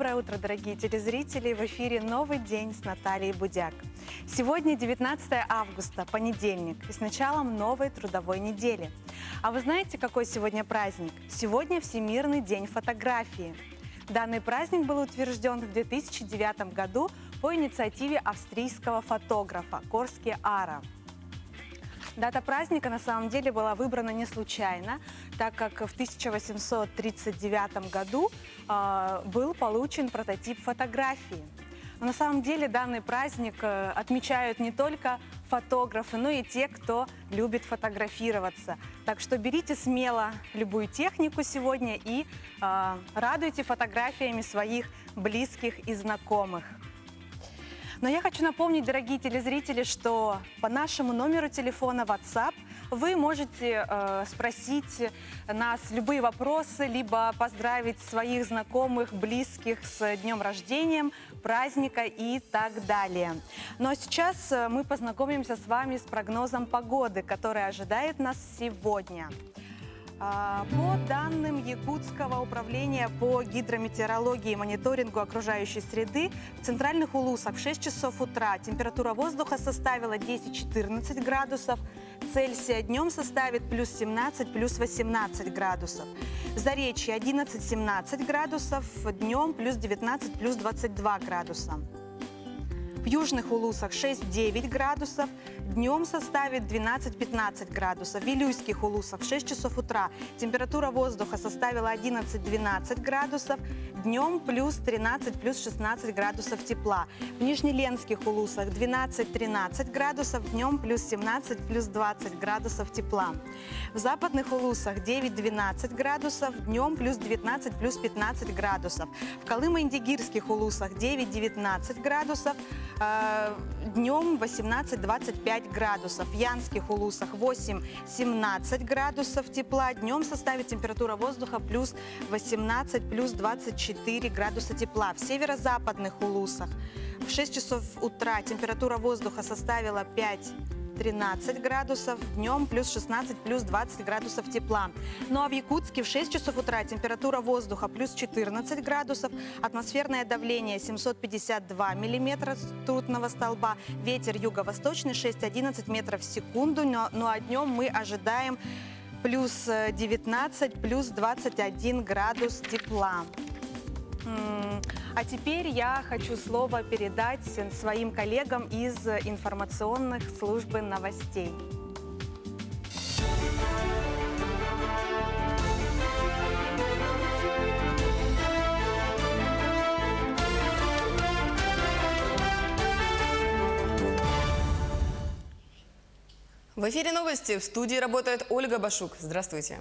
Доброе утро, дорогие телезрители! В эфире «Новый день» с Натальей Будяк. Сегодня 19 августа, понедельник, и с началом новой трудовой недели. А вы знаете, какой сегодня праздник? Сегодня Всемирный день фотографии. Данный праздник был утвержден в 2009 году по инициативе австрийского фотографа Корски Ара. Дата праздника на самом деле была выбрана не случайно, так как в 1839 году был получен прототип фотографии. Но на самом деле данный праздник отмечают не только фотографы, но и те, кто любит фотографироваться. Так что берите смело любую технику сегодня и радуйте фотографиями своих близких и знакомых. Но я хочу напомнить, дорогие телезрители, что по нашему номеру телефона WhatsApp вы можете спросить нас любые вопросы, либо поздравить своих знакомых, близких с днем рождения, праздника и так далее. Но сейчас мы познакомимся с вами с прогнозом погоды, который ожидает нас сегодня. По данным Якутского управления по гидрометеорологии и мониторингу окружающей среды, в центральных Улусах в 6 часов утра температура воздуха составила 10-14 градусов, Цельсия днем составит плюс 17, плюс 18 градусов. В Заречье 11-17 градусов, днем плюс 19, плюс 22 градуса. В южных Улусах 6-9 градусов, днем составит 12-15 градусов. В Вилюйских Улусах в 6 часов утра температура воздуха составила 11-12 градусов, днем плюс 13, плюс 16 градусов тепла. В Нижнеленских Улусах 12-13 градусов, днем плюс 17, плюс 20 градусов тепла. В западных Улусах 9-12 градусов, днем плюс 19, плюс 15 градусов. В Колымо-Индигирских Улусах 9-19 градусов, днем 18-25 градусов. В Янских Улусах 8-17 градусов тепла. Днем составит температура воздуха плюс 18, плюс 24 градуса тепла. В северо-западных Улусах в 6 часов утра температура воздуха составила 5-13 градусов, днем плюс 16, плюс 20 градусов тепла. Ну а в Якутске в 6 часов утра температура воздуха плюс 14 градусов, атмосферное давление 752 миллиметра ртутного столба, ветер юго-восточный 6-11 метров в секунду, ну а днем мы ожидаем плюс 19, плюс 21 градус тепла. А теперь я хочу слово передать своим коллегам из информационных службы новостей. В эфире новости. В студии работает Ольга Башук. Здравствуйте.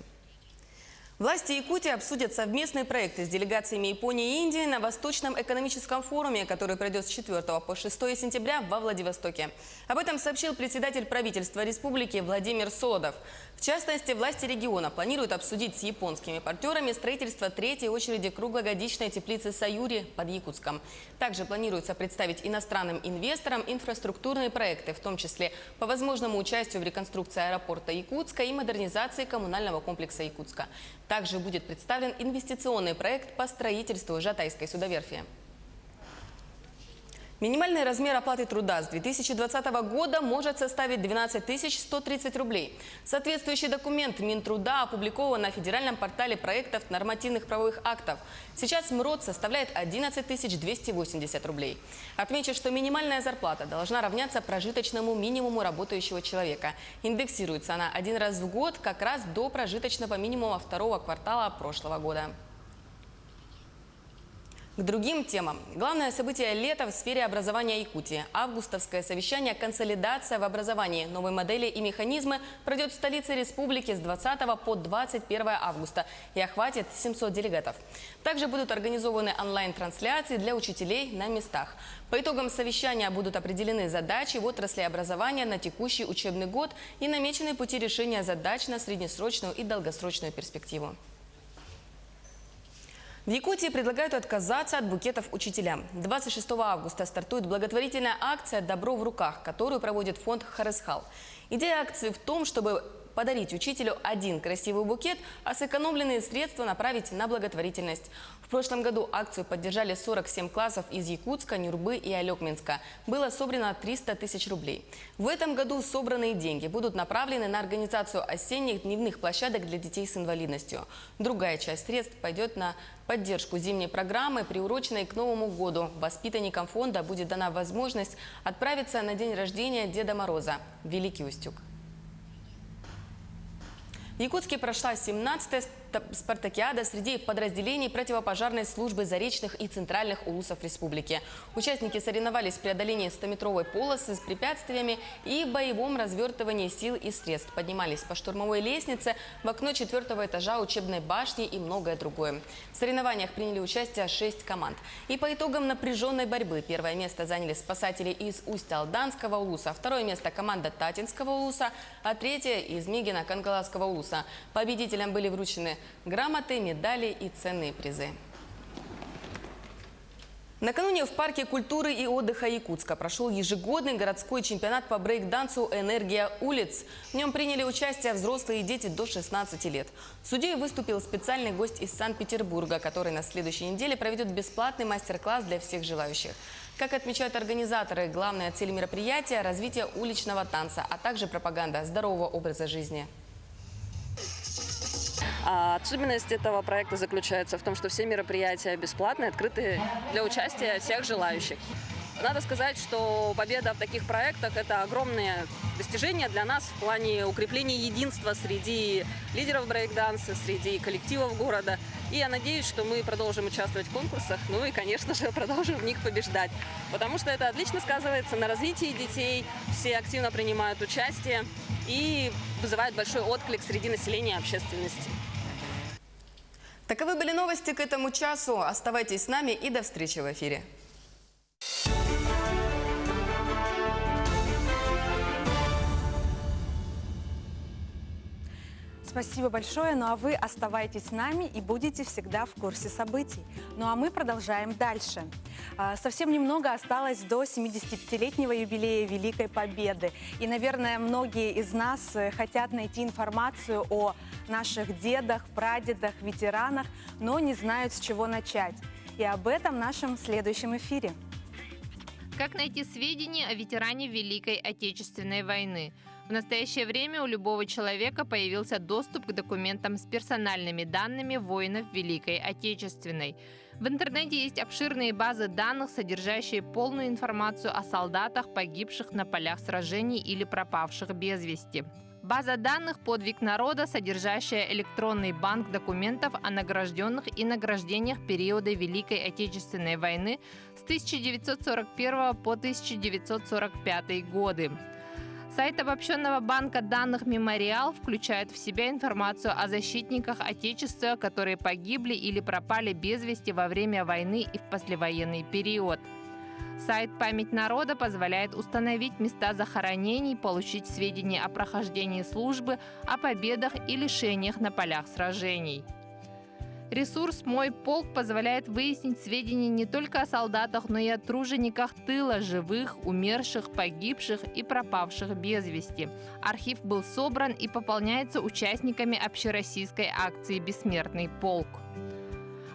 Власти Якутии обсудят совместные проекты с делегациями Японии и Индии на Восточном экономическом форуме, который пройдет с 4 по 6 сентября во Владивостоке. Об этом сообщил председатель правительства республики Владимир Солодов. В частности, власти региона планируют обсудить с японскими партнерами строительство третьей очереди круглогодичной теплицы «Саюри» под Якутском. Также планируется представить иностранным инвесторам инфраструктурные проекты, в том числе по возможному участию в реконструкции аэропорта Якутска и модернизации коммунального комплекса Якутска. Также будет представлен инвестиционный проект по строительству Жатайской судоверфи. Минимальный размер оплаты труда с 2020 года может составить 12 130 рублей. Соответствующий документ Минтруда опубликован на федеральном портале проектов нормативных правовых актов. Сейчас МРОД составляет 11 280 рублей. Отмечу, что минимальная зарплата должна равняться прожиточному минимуму работающего человека. Индексируется она один раз в год, как раз до прожиточного минимума второго квартала прошлого года. К другим темам. Главное событие лета в сфере образования Якутии. Августовское совещание «Консолидация в образовании. Новые модели и механизмы» пройдет в столице республики с 20 по 21 августа и охватит 700 делегатов. Также будут организованы онлайн-трансляции для учителей на местах. По итогам совещания будут определены задачи в отрасли образования на текущий учебный год и намечены пути решения задач на среднесрочную и долгосрочную перспективу. В Якутии предлагают отказаться от букетов учителям. 26 августа стартует благотворительная акция «Добро в руках», которую проводит фонд «Харысхал». Идея акции в том, чтобы подарить учителю один красивый букет, а сэкономленные средства направить на благотворительность. В прошлом году акцию поддержали 47 классов из Якутска, Нюрбы и Алекминска. Было собрано 300 тысяч рублей. В этом году собранные деньги будут направлены на организацию осенних дневных площадок для детей с инвалидностью. Другая часть средств пойдет на поддержку зимней программы, приуроченной к Новому году. Воспитанникам фонда будет дана возможность отправиться на день рождения Деда Мороза в Великий Устюг. В Якутске прошла 17-я спартакиада среди подразделений противопожарной службы заречных и центральных улусов республики. Участники соревновались в преодолении 100-метровой полосы с препятствиями и в боевом развертывании сил и средств. Поднимались по штурмовой лестнице, в окно 4-го этажа учебной башни и многое другое. В соревнованиях приняли участие 6 команд. И по итогам напряженной борьбы первое место заняли спасатели из Усть-Алданского улуса, второе место команда Татинского улуса, а третье из Мегино-Кангаласского улуса. Победителям были вручены грамоты, медали и ценные призы. Накануне в парке культуры и отдыха Якутска прошел ежегодный городской чемпионат по брейк-дансу «Энергия улиц». В нем приняли участие взрослые и дети до 16 лет. Судьей выступил специальный гость из Санкт-Петербурга, который на следующей неделе проведет бесплатный мастер-класс для всех желающих. Как отмечают организаторы, главная цель мероприятия – развитие уличного танца, а также пропаганда здорового образа жизни. Особенность этого проекта заключается в том, что все мероприятия бесплатные, открыты для участия всех желающих. Надо сказать, что победа в таких проектах – это огромное достижение для нас в плане укрепления единства среди лидеров брейк-данса, среди коллективов города. И я надеюсь, что мы продолжим участвовать в конкурсах, ну и, конечно же, продолжим в них побеждать. Потому что это отлично сказывается на развитии детей, все активно принимают участие и вызывает большой отклик среди населения и общественности. Таковы были новости к этому часу. Оставайтесь с нами и до встречи в эфире. Спасибо большое. Ну а вы оставайтесь с нами и будете всегда в курсе событий. Ну а мы продолжаем дальше. Совсем немного осталось до 75-летнего юбилея Великой Победы. И, наверное, многие из нас хотят найти информацию о наших дедах, прадедах, ветеранах, но не знают, с чего начать. И об этом в нашем следующем эфире. Как найти сведения о ветеране Великой Отечественной войны? В настоящее время у любого человека появился доступ к документам с персональными данными воинов Великой Отечественной. В интернете есть обширные базы данных, содержащие полную информацию о солдатах, погибших на полях сражений или пропавших без вести. База данных «Подвиг народа», содержащая электронный банк документов о награжденных и награждениях периода Великой Отечественной войны с 1941 по 1945 годы. Сайт обобщенного банка данных «Мемориал» включает в себя информацию о защитниках Отечества, которые погибли или пропали без вести во время войны и в послевоенный период. Сайт «Память народа» позволяет установить места захоронений, получить сведения о прохождении службы, о победах и лишениях на полях сражений. Ресурс «Мой полк» позволяет выяснить сведения не только о солдатах, но и о тружениках тыла, живых, умерших, погибших и пропавших без вести. Архив был собран и пополняется участниками общероссийской акции «Бессмертный полк».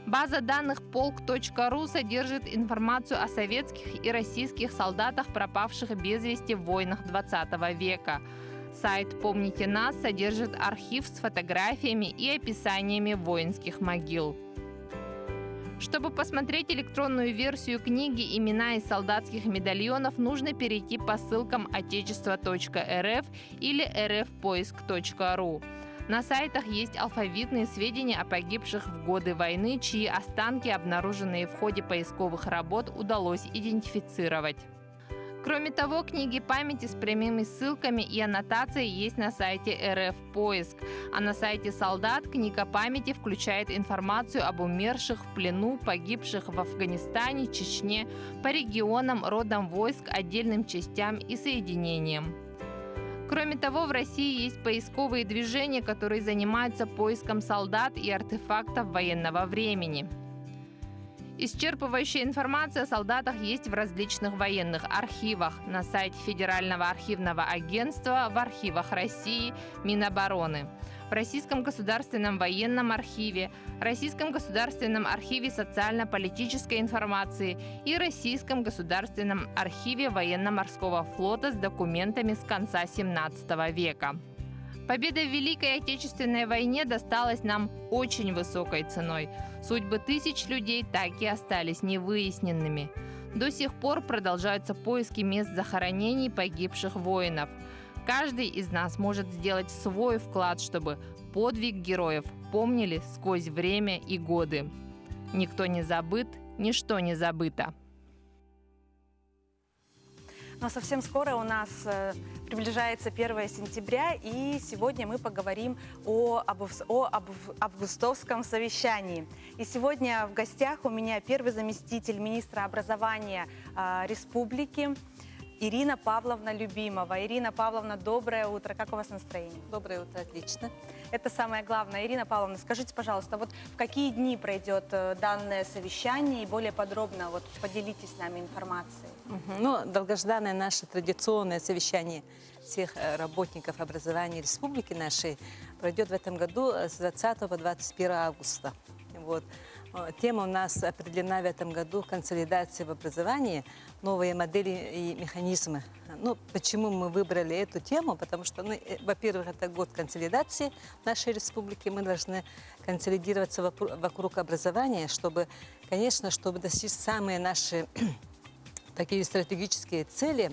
База данных полк.ру содержит информацию о советских и российских солдатах, пропавших без вести в войнах 20 века. Сайт «Помните нас» содержит архив с фотографиями и описаниями воинских могил. Чтобы посмотреть электронную версию книги «Имена из солдатских медальонов», нужно перейти по ссылкам отечество.рф или rfpoиск.ру. На сайтах есть алфавитные сведения о погибших в годы войны, чьи останки, обнаруженные в ходе поисковых работ, удалось идентифицировать. Кроме того, книги памяти с прямыми ссылками и аннотацией есть на сайте РФ Поиск, а на сайте Солдат книга памяти включает информацию об умерших в плену, погибших в Афганистане, Чечне, по регионам, родам войск, отдельным частям и соединениям. Кроме того, в России есть поисковые движения, которые занимаются поиском солдат и артефактов военного времени. Исчерпывающая информация о солдатах есть в различных военных архивах, на сайте Федерального архивного агентства, в архивах России, Минобороны, в Российском государственном военном архиве, Российском государственном архиве социально-политической информации и Российском государственном архиве военно-морского флота с документами с конца XVII века. Победа в Великой Отечественной войне досталась нам очень высокой ценой. Судьбы тысяч людей так и остались невыясненными. До сих пор продолжаются поиски мест захоронений погибших воинов. Каждый из нас может сделать свой вклад, чтобы подвиг героев помнили сквозь время и годы. Никто не забыт, ничто не забыто. Но совсем скоро у нас приближается 1 сентября, и сегодня мы поговорим о августовском совещании. И сегодня в гостях у меня первый заместитель министра образования республики Ирина Павловна Любимова. Ирина Павловна, доброе утро. Как у вас настроение? Доброе утро, отлично. Это самое главное. Ирина Павловна, скажите, пожалуйста, вот в какие дни пройдет данное совещание и более подробно вот поделитесь с нами информацией. Ну, долгожданное наше традиционное совещание всех работников образования республики нашей пройдет в этом году с 20 по 21 августа. Вот. Тема у нас определена в этом году «Консолидация в образовании. Новые модели и механизмы». Ну, почему мы выбрали эту тему? Потому что, ну, во-первых, это год консолидации нашей республики. Мы должны консолидироваться вокруг образования, чтобы, конечно, чтобы достичь самые наши такие стратегические цели.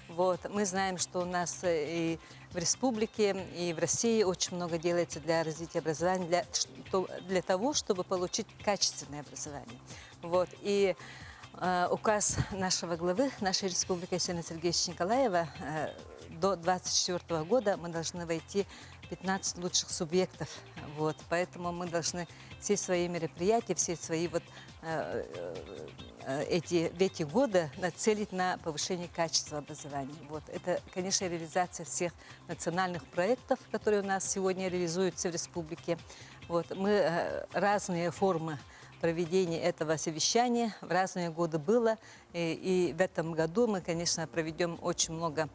Вот. Мы знаем, что у нас и в республике, и в России очень много делается для развития образования, для того, чтобы получить качественное образование. Вот. И указ нашего главы нашей республики Арсения Сергеевича Николаева до 2024 года мы должны войти в 15 лучших субъектов. Вот. Поэтому мы должны все свои мероприятия, все свои вот эти годы нацелить на повышение качества образования. Вот. Это, конечно, реализация всех национальных проектов, которые у нас сегодня реализуются в республике. Вот. Мы разные формы проведения этого совещания в разные годы было. И в этом году мы, конечно, проведем очень много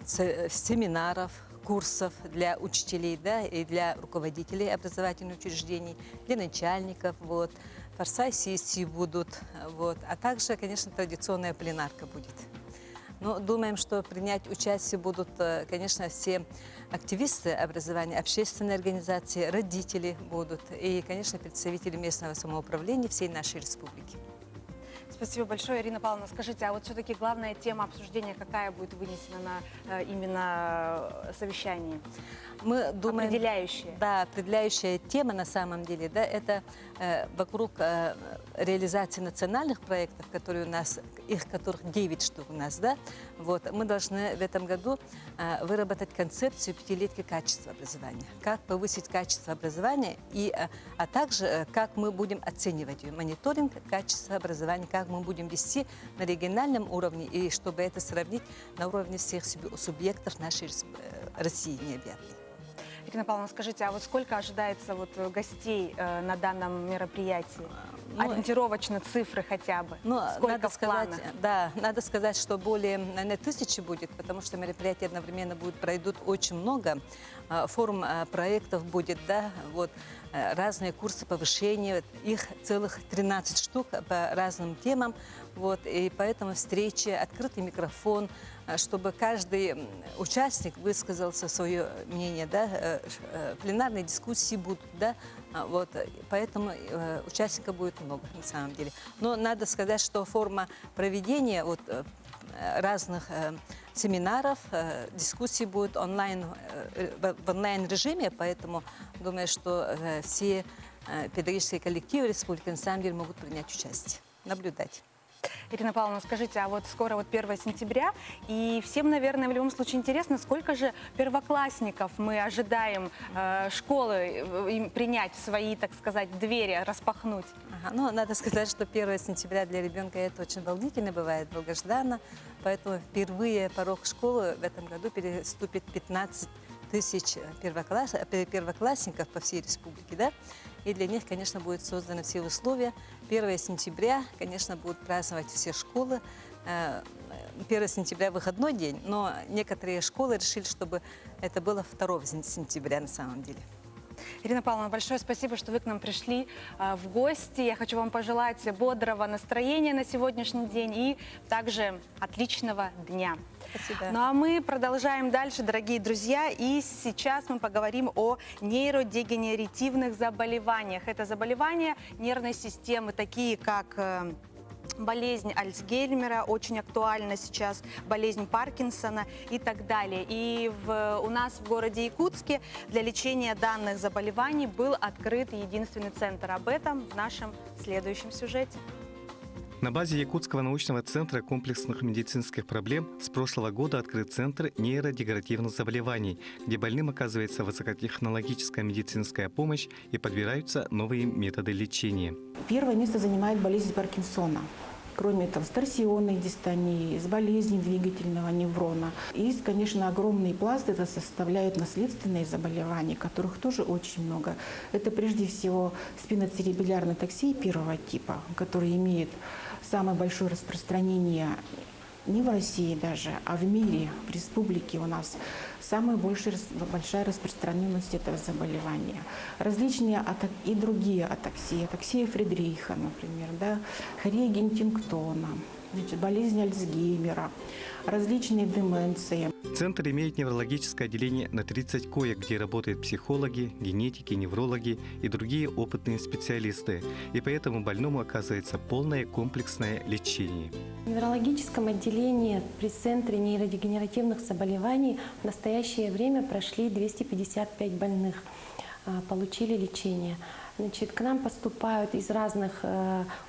семинаров, курсов для учителей, да, и для руководителей образовательных учреждений, для начальников. Вот. Форсай-сессии будут, вот. А также, конечно, традиционная пленарка будет. Но думаем, что принять участие будут, конечно, все активисты образования, общественные организации, родители будут и, конечно, представители местного самоуправления всей нашей республики. Спасибо большое, Ирина Павловна. Скажите, а вот все-таки главная тема обсуждения какая будет вынесена на именно совещании? Мы думаем, определяющая. Да, определяющая тема на самом деле, да, это вокруг реализации национальных проектов, которые у нас, их которых 9 штук у нас, да, вот, мы должны в этом году выработать концепцию пятилетки качества образования. Как повысить качество образования, а также как мы будем оценивать ее, мониторинг качества образования, как мы будем вести на региональном уровне, и чтобы это сравнить на уровне всех субъектов нашей России необъятной. Ирина Павловна, скажите, а вот сколько ожидается вот гостей на данном мероприятии? Ориентировочно цифры хотя бы. Ну, сколько надо в планах? сказать, да, надо сказать, что более, наверное, 1000 будет, потому что мероприятия одновременно пройдут очень много. Форум проектов будет, да, вот, разные курсы повышения, их целых 13 штук по разным темам. Вот, и поэтому встречи, открытый микрофон, чтобы каждый участник высказался свое мнение, да, пленарные дискуссии будут, да, вот, поэтому участников будет много на самом деле. Но надо сказать, что форма проведения вот, разных семинаров, дискуссий будет онлайн, в онлайн-режиме, поэтому думаю, что все педагогические коллективы республики на самом деле могут принять участие, наблюдать. Ирина Павловна, скажите, а вот скоро вот 1 сентября, и всем, наверное, в любом случае интересно, сколько же первоклассников мы ожидаем школы принять в свои, так сказать, двери, распахнуть? Ага, ну, надо сказать, что 1 сентября для ребенка это очень волнительно бывает, долгожданно, поэтому впервые порог школы в этом году переступит 15 тысяч первоклассников по всей республике, да, и для них, конечно, будут созданы все условия 1 сентября, конечно, будут праздновать все школы. 1 сентября выходной день, но некоторые школы решили, чтобы это было 2 сентября на самом деле. Ирина Павловна, большое спасибо, что вы к нам пришли в гости. Я хочу вам пожелать бодрого настроения на сегодняшний день и также отличного дня. Спасибо. Ну а мы продолжаем дальше, дорогие друзья. И сейчас мы поговорим о нейродегенеративных заболеваниях. Это заболевания нервной системы, такие как болезнь Альцгеймера, очень актуальна сейчас, болезнь Паркинсона и так далее. И у нас в городе Якутске для лечения данных заболеваний был открыт единственный центр. Об этом в нашем следующем сюжете. На базе Якутского научного центра комплексных медицинских проблем с прошлого года открыт Центр нейродегенеративных заболеваний, где больным оказывается высокотехнологическая медицинская помощь и подбираются новые методы лечения. Первое место занимает болезнь Паркинсона. Кроме этого, с торсионной дистонии, с болезнью двигательного неврона. И, конечно, огромный пласт это составляют наследственные заболевания, которых тоже очень много. Это прежде всего спиноцеребелярная атаксия 1 типа, которая имеет самое большое распространение не в России даже, а в мире, в республике у нас самая большая распространенность этого заболевания. Различные и другие атаксии, атаксия Фридриха, например, да, хория Гентингтона, болезнь Альцгеймера, различные деменции. Центр имеет неврологическое отделение на 30 коек, где работают психологи, генетики, неврологи и другие опытные специалисты. И поэтому больному оказывается полное комплексное лечение. В неврологическом отделении при Центре нейродегенеративных заболеваний в настоящее время прошли 255 больных, получили лечение. Значит, к нам поступают из разных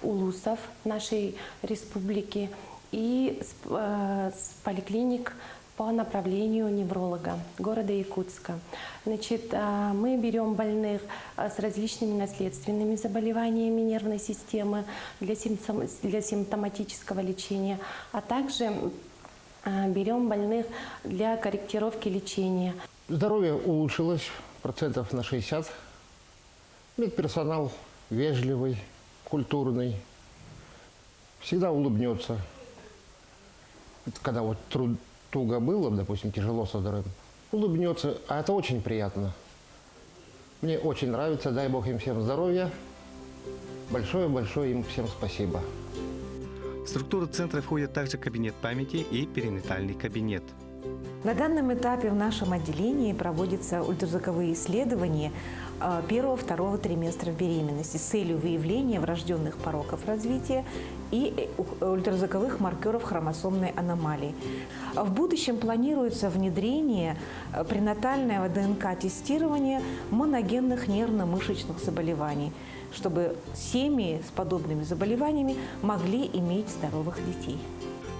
улусов нашей республики и с поликлиник по направлению невролога города Якутска. Значит, мы берем больных с различными наследственными заболеваниями нервной системы для симптоматического лечения, а также берем больных для корректировки лечения. Здоровье улучшилось процентов на 60. Медперсонал вежливый, культурный, всегда улыбнется. Когда вот туго было, допустим, тяжело со здоровьем, улыбнется, а это очень приятно. Мне очень нравится, дай Бог им всем здоровья. Большое-большое им всем спасибо. В структуру центра входят также кабинет памяти и перинатальный кабинет. На данном этапе в нашем отделении проводятся ультразвуковые исследования 1-2 триместра беременности с целью выявления врожденных пороков развития и ультразвуковых маркеров хромосомной аномалии. В будущем планируется внедрение пренатального ДНК-тестирования моногенных нервно-мышечных заболеваний, чтобы семьи с подобными заболеваниями могли иметь здоровых детей.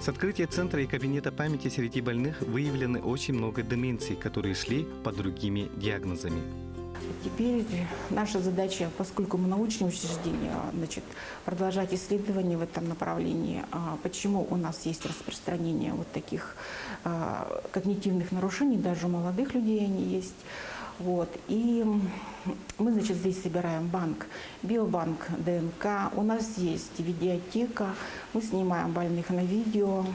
С открытия центра и кабинета памяти среди больных выявлено очень много деменций, которые шли под другими диагнозами. Теперь наша задача, поскольку мы научное учреждение, значит, продолжать исследования в этом направлении. Почему у нас есть распространение вот таких когнитивных нарушений, даже у молодых людей они есть. Вот. И мы, значит, здесь собираем банк, биобанк ДНК. У нас есть видеотека. Мы снимаем больных на видео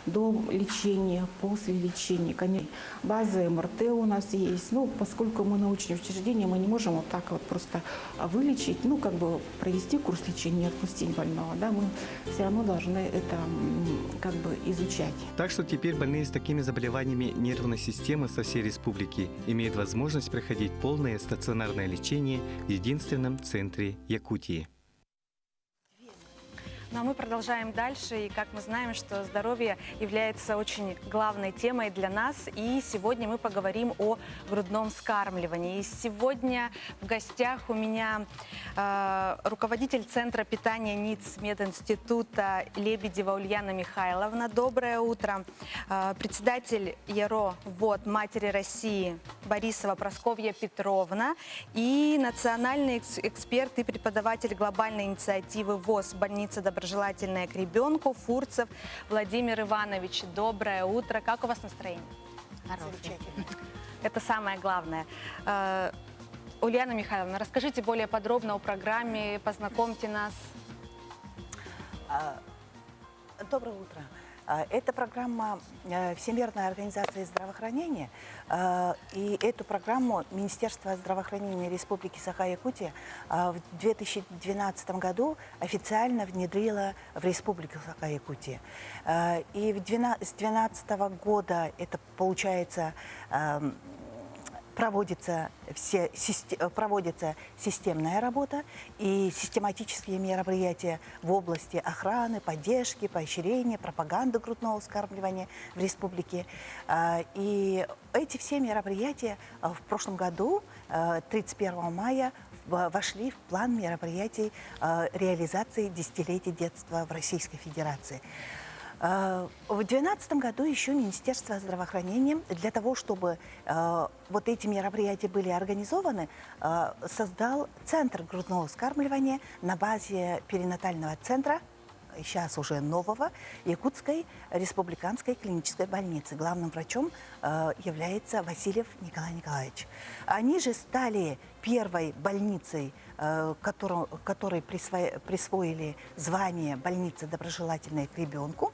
до лечения, после лечения. Конечно, база МРТ у нас есть. Ну, поскольку мы научное учреждение, мы не можем вот так вот просто вылечить, ну, как бы провести курс лечения, не отпустить больного. Да? Мы все равно должны это как бы изучать. Так что теперь больные с такими заболеваниями нервной системы со всей республики имеют возможность проходить полное стационарное лечение в единственном центре Якутии. Ну а мы продолжаем дальше, и как мы знаем, что здоровье является очень главной темой для нас, и сегодня мы поговорим о грудном вскармливании. И сегодня в гостях у меня руководитель Центра питания НИЦ мединститута Лебедева Ульяна Михайловна. Доброе утро. Председатель ЯРО ВОД Матери России Борисова Прасковья Петровна и национальный эксперт и преподаватель глобальной инициативы ВОЗ больница «Доброжелательная к ребенку» Фурцев Владимир Иванович. Доброе утро. Как у вас настроение? Замечательно. Это самое главное. Ульяна Михайловна, расскажите более подробно о программе, познакомьте нас. Доброе утро. Это программа Всемирной организации здравоохранения. И эту программу Министерство здравоохранения Республики Саха-Якутия в 2012 году официально внедрило в Республику Саха-Якутия. И с 2012 года это получается... Проводится системная работа и систематические мероприятия в области охраны, поддержки, поощрения, пропаганды грудного вскармливания в республике. И эти все мероприятия в прошлом году, 31 мая, вошли в план мероприятий реализации десятилетия детства в Российской Федерации. В 2012 году еще Министерство здравоохранения для того, чтобы вот эти мероприятия были организованы, создал Центр грудного вскармливания на базе перинатального центра, сейчас уже нового, Якутской республиканской клинической больницы. Главным врачом является Васильев Николай Николаевич. Они же стали первой больницей, которой присвоили звание больницы доброжелательной к ребенку.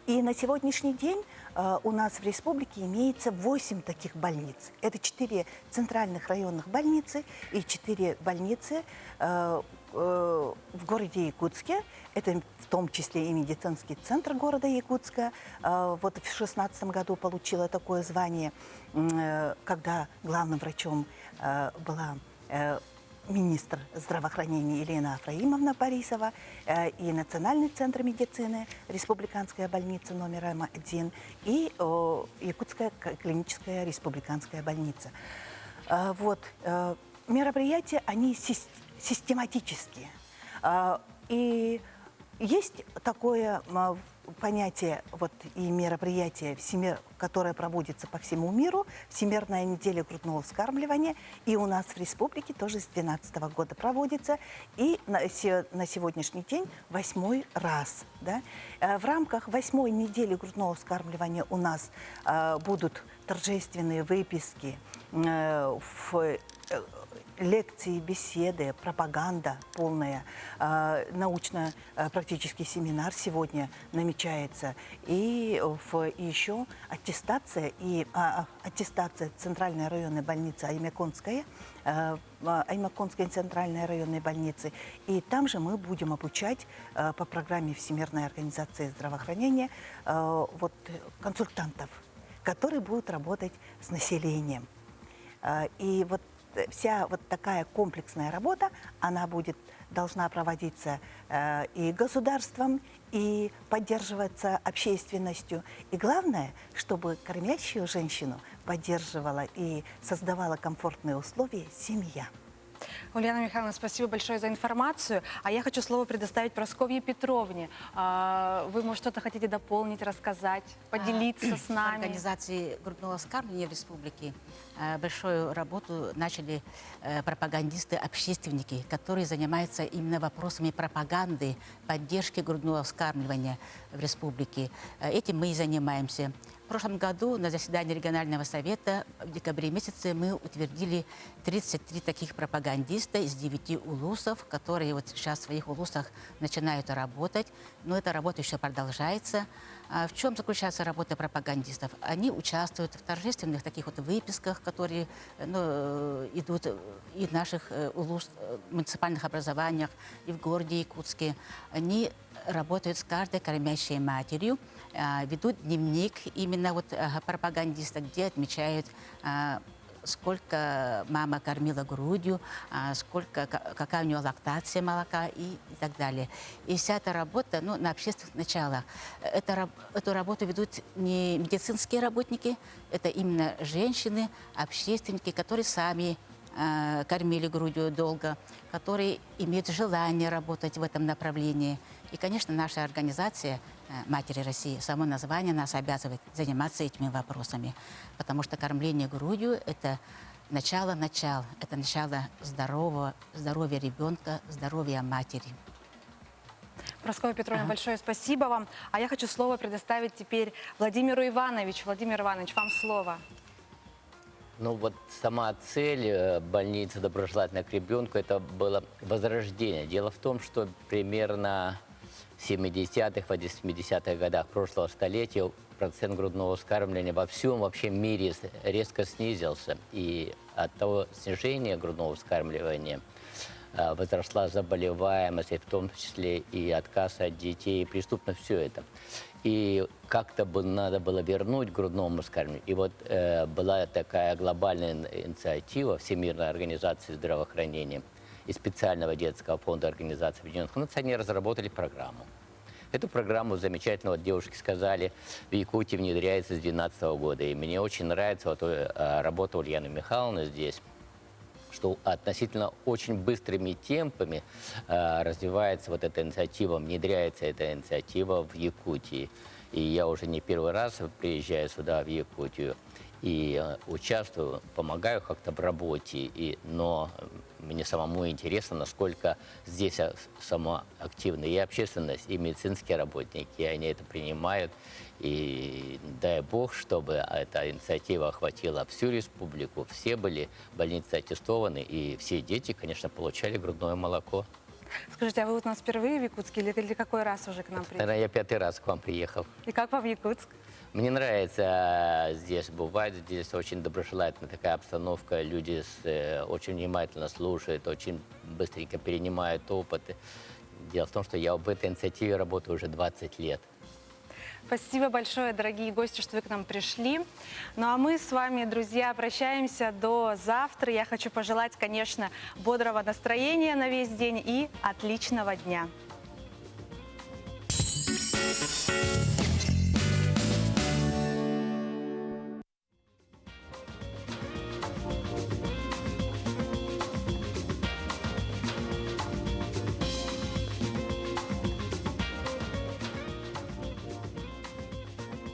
И на сегодняшний день у нас в республике имеется 8 таких больниц. Это 4 центральных районных больницы и 4 больницы в городе Якутске. Это в том числе и медицинский центр города Якутска. Вот в 2016 году получила такое звание, когда главным врачом была министр здравоохранения Елена Афраимовна Борисова и Национальный центр медицины, Республиканская больница номер 1 и Якутская клиническая республиканская больница. Вот. Мероприятия, они систематические. И есть такое понятие вот, и мероприятие, которое проводится по всему миру, Всемирная неделя грудного вскармливания, и у нас в республике тоже с 2012 года проводится, и на сегодняшний день 8-й раз. Да? В рамках 8-й недели грудного вскармливания у нас будут торжественные выписки, лекции, беседы, пропаганда полная, научно-практический семинар сегодня намечается, и еще аттестация, аттестация Центральной районной больницы Аймяконской центральной районной больницы. И там же мы будем обучать по программе Всемирной организации здравоохранения вот, консультантов, которые будут работать с населением. И вот вся вот такая комплексная работа, она должна проводиться и государством, и поддерживаться общественностью. И главное, чтобы кормящую женщину поддерживала и создавала комфортные условия семья. Ульяна Михайловна, спасибо большое за информацию. А я хочу слово предоставить Прасковье Петровне. Вы, может, что-то хотите дополнить, рассказать, поделиться с нами? В организации грудного вскармливания в республике большую работу начали пропагандисты-общественники, которые занимаются именно вопросами пропаганды, поддержки грудного вскармливания в республике. Этим мы и занимаемся. В прошлом году на заседании регионального совета в декабре месяце мы утвердили 33 таких пропагандиста из 9 улусов, которые вот сейчас в своих улусах начинают работать, но эта работа еще продолжается. В чем заключается работа пропагандистов? Они участвуют в торжественных таких вот выписках, которые идут и в наших муниципальных образованиях, и в городе Якутске. Они работают с каждой кормящей матерью, ведут дневник именно вот пропагандиста, где отмечают, сколько мама кормила грудью, какая у нее лактация молока и так далее. И вся эта работа на общественных началах. Эту работу ведут не медицинские работники, это именно женщины, общественники, которые сами кормили грудью долго, которые имеют желание работать в этом направлении. И, конечно, наша организация «Матери России», само название нас обязывает заниматься этими вопросами, потому что кормление грудью – это начало, это начало здоровья ребенка, здоровья матери. Прасковья Петровна, большое спасибо вам. А я хочу слово предоставить теперь Владимиру Ивановичу. Владимир Иванович, вам слово. Ну вот сама цель больницы «Доброжелательно к ребенку» это было возрождение. Дело в том, что примерно в 70-х, 80-х годах прошлого столетия процент грудного вскармливания во всем вообще мире резко снизился. И от того снижения грудного вскармливания возросла заболеваемость, и в том числе и отказ от детей, и преступность, все это. И как-то надо было вернуть грудному вскармливанию. И вот была такая глобальная инициатива Всемирной организации здравоохранения и специального детского фонда Организации Объединенных Наций. Они разработали программу. Эту программу замечательно, вот девушки сказали, в Якутии внедряется с 2012 года. И мне очень нравится вот работа Ульяны Михайловны здесь, что относительно очень быстрыми темпами развивается вот эта инициатива, внедряется эта инициатива в Якутии. И я уже не первый раз приезжаю сюда, в Якутию, и участвую, помогаю как-то в работе, но мне самому интересно, насколько здесь сама активная и общественность, и медицинские работники, и они это принимают. И дай бог, чтобы эта инициатива охватила всю республику, все были больницы аттестованы, и все дети, конечно, получали грудное молоко. Скажите, а вы у нас впервые в Якутске или какой раз уже к нам приехали? Наверное, я 5-й раз к вам приехал. И как вам Якутск? Мне нравится здесь бывать, здесь очень доброжелательная такая обстановка, люди очень внимательно слушают, очень быстренько перенимают опыт. Дело в том, что я в этой инициативе работаю уже 20 лет. Спасибо большое, дорогие гости, что вы к нам пришли. Ну а мы с вами, друзья, прощаемся до завтра. Я хочу пожелать, конечно, бодрого настроения на весь день и отличного дня.